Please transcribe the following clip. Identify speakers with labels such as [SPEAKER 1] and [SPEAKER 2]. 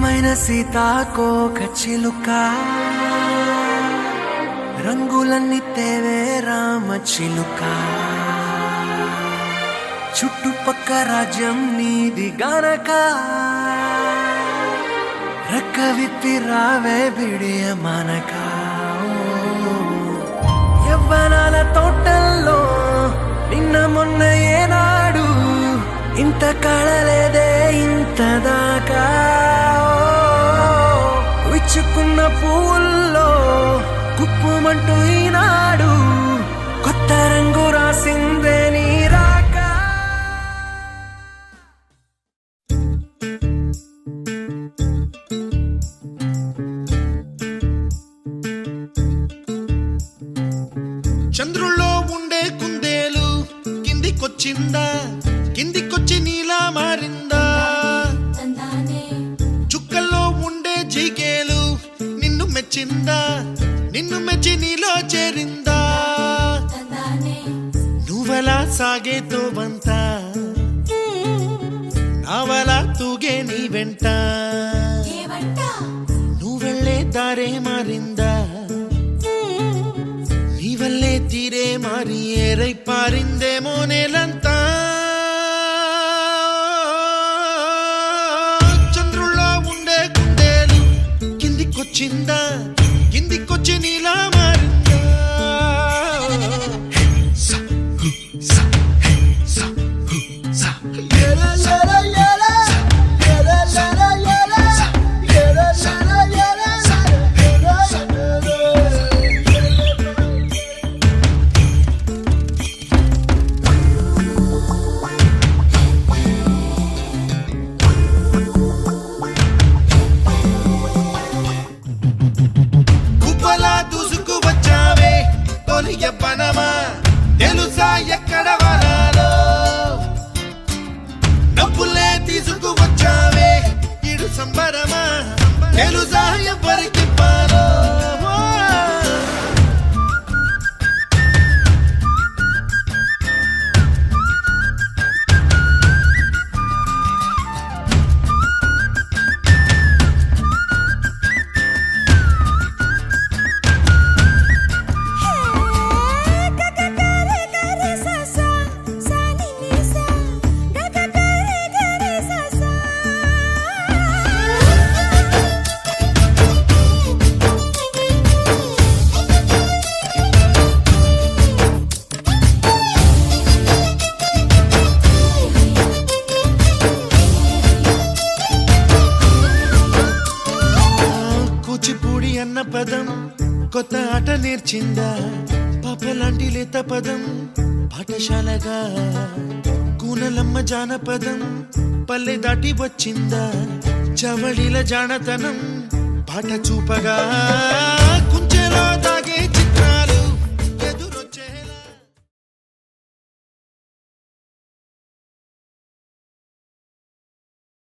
[SPEAKER 1] అందమైన సీతాకోక చిలుక రంగులన్నీ తేవే రామ చిలుక చుట్టుపక్క రాజ్యం నీది గనక రెక్క విప్పి రావే బిడియ మనక యవ్వనాల తోటల్లో నిన్న మొన్న ఏనాడు ఇంత కళలేదే ఇంత దాకా విచ్చుకున్న పువ్వుల్లో కుప్పుమంటూ ఈనాడు కొత్త రంగు రాసిందే నీ రాక
[SPEAKER 2] చంద్రుల్లో ఉండే కుందేలు కిందికొచ్చిందా కిందికొచ్చి నీలా మారిందా చుక్కల్లో ఉండే జీకేలు నిన్ను మెచ్చిందా నిన్ను మెచ్చి నీలో చేరిందా నువ్వలా సాగేతో బంత నావలా తూగే నీ వెంట నువ్వెళ్ళే దారే మారిందా నీ వల్లే తీరే మారి ఏరై పారిందేమో నేలంతా చంద్రుల్లో ఉండే కుందేలు కిందికొచ్చిందా కిందికొచ్చి నీలా మారిందా యవ్వనమా తెలుసా ఎక్కడ వనాలో డబ్బులే తీసుకువచ్చావే ఇడు సంబరమా తెలుసా ఎవరికి పాలో కూచిపూడి అన్న పదం కొత్త ఆట నేర్చిందా పాపలాంటి లేత పదం పాఠశాలగా కూనలమ్మ జానపదం పల్లె దాటి వచ్చిందా చవళిల జానతనం పాట చూపగా